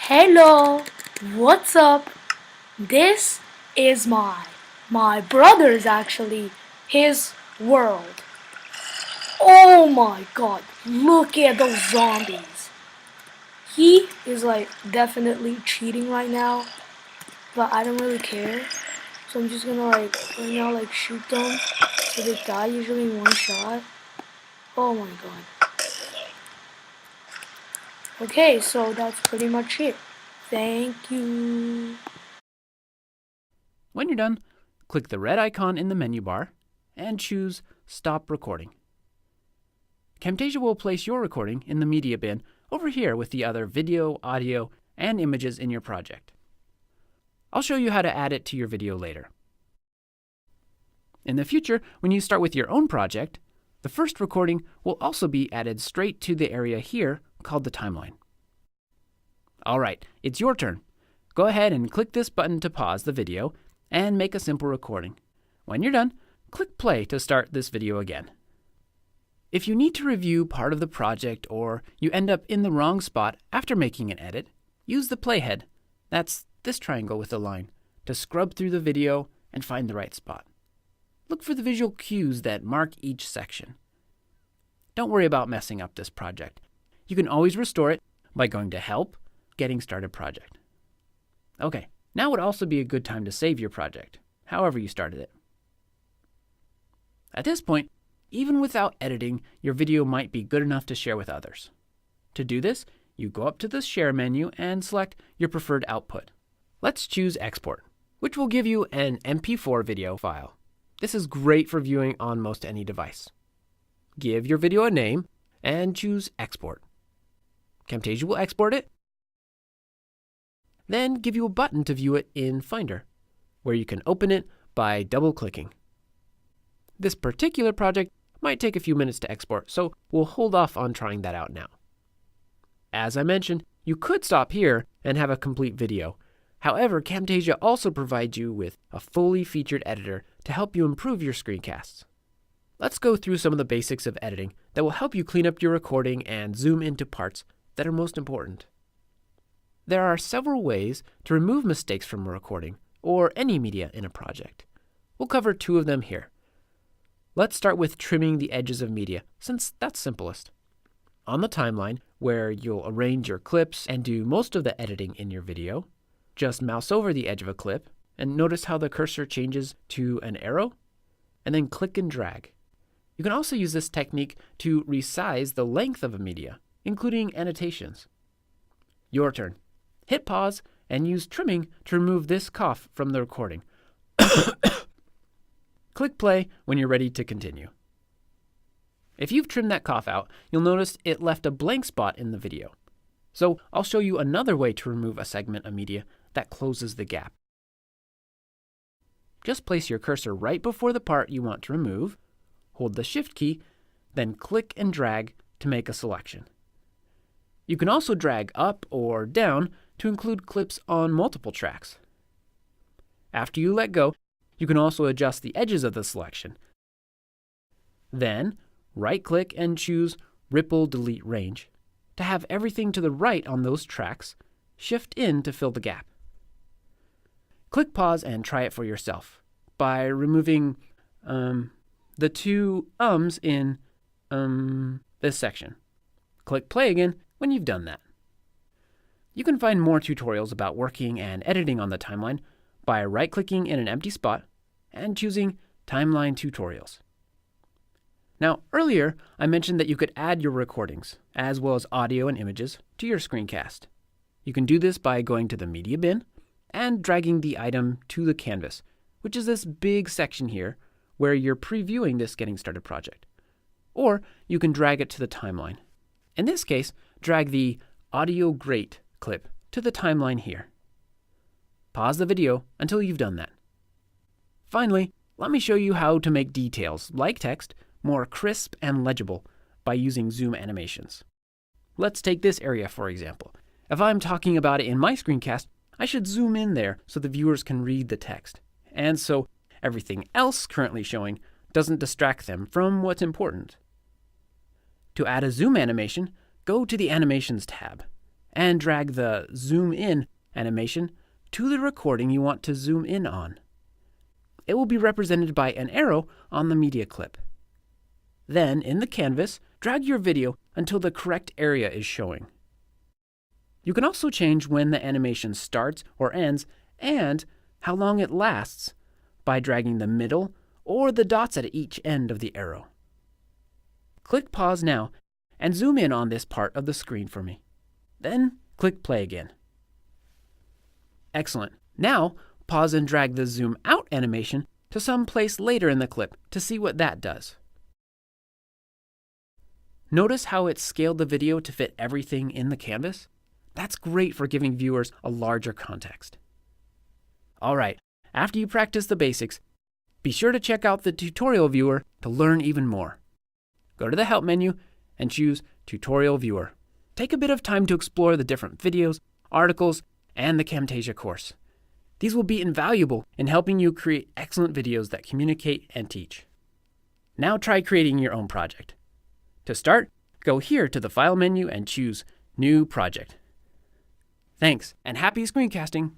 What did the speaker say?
Hello, what's up? This is my brother's actually, his world. Oh my god, look at those zombies. He is like definitely cheating right now, but I don't really care. So I'm just gonna right now shoot them so they die usually in one shot. Oh my god. Okay, so that's pretty much it. Thank you. When you're done, click the red icon in the menu bar and choose Stop Recording. Camtasia will place your recording in the media bin over here with the other video, audio, and images in your project. I'll show you how to add it to your video later. In the future, when you start with your own project, the first recording will also be added straight to the area here called the timeline. All right, it's your turn. Go ahead and click this button to pause the video and make a simple recording. When you're done, click play to start this video again. If you need to review part of the project or you end up in the wrong spot after making an edit, use the playhead, that's this triangle with a line, to scrub through the video and find the right spot. Look for the visual cues that mark each section. Don't worry about messing up this project. You can always restore it by going to Help, Getting Started Project. Okay, now would also be a good time to save your project, however you started it. At this point, even without editing, your video might be good enough to share with others. To do this, you go up to the Share menu and select your preferred output. Let's choose Export, which will give you an MP4 video file. This is great for viewing on most any device. Give your video a name and choose Export. Camtasia will export it, then give you a button to view it in Finder, where you can open it by double-clicking. This particular project might take a few minutes to export, so we'll hold off on trying that out now. As I mentioned, you could stop here and have a complete video. However, Camtasia also provides you with a fully featured editor to help you improve your screencasts. Let's go through some of the basics of editing that will help you clean up your recording and zoom into parts that are most important. There are several ways to remove mistakes from a recording or any media in a project. We'll cover two of them here. Let's start with trimming the edges of media, since that's simplest. On the timeline, where you'll arrange your clips and do most of the editing in your video, just mouse over the edge of a clip and notice how the cursor changes to an arrow, and then click and drag. You can also use this technique to resize the length of a media, including annotations. Your turn. Hit pause and use trimming to remove this cough from the recording. Click play when you're ready to continue. If you've trimmed that cough out, you'll notice it left a blank spot in the video. So I'll show you another way to remove a segment of media that closes the gap. Just place your cursor right before the part you want to remove, hold the Shift key, then click and drag to make a selection. You can also drag up or down to include clips on multiple tracks. After you let go, you can also adjust the edges of the selection. Then, right-click and choose Ripple Delete Range. To have everything to the right on those tracks, shift in to fill the gap. Click pause and try it for yourself by removing the two ums in this section. Click play again when you've done that. You can find more tutorials about working and editing on the timeline by right-clicking in an empty spot and choosing Timeline Tutorials. Now, earlier, I mentioned that you could add your recordings, as well as audio and images, to your screencast. You can do this by going to the media bin and dragging the item to the canvas, which is this big section here where you're previewing this Getting Started project. Or you can drag it to the timeline. In this case, drag the Audio Great clip to the timeline here. Pause the video until you've done that. Finally, let me show you how to make details, like text, more crisp and legible by using zoom animations. Let's take this area for example. If I'm talking about it in my screencast, I should zoom in there so the viewers can read the text, and so everything else currently showing doesn't distract them from what's important. To add a zoom animation, go to the Animations tab and drag the Zoom In animation to the recording you want to zoom in on. It will be represented by an arrow on the media clip. Then, in the canvas, drag your video until the correct area is showing. You can also change when the animation starts or ends and how long it lasts by dragging the middle or the dots at each end of the arrow. Click pause now and zoom in on this part of the screen for me. Then click play again. Excellent. Now pause and drag the zoom out animation to some place later in the clip to see what that does. Notice how it scaled the video to fit everything in the canvas? That's great for giving viewers a larger context. All right, after you practice the basics, be sure to check out the tutorial viewer to learn even more. Go to the Help menu and choose Tutorial Viewer. Take a bit of time to explore the different videos, articles, and the Camtasia course. These will be invaluable in helping you create excellent videos that communicate and teach. Now try creating your own project. To start, go here to the File menu and choose New Project. Thanks, and happy screencasting!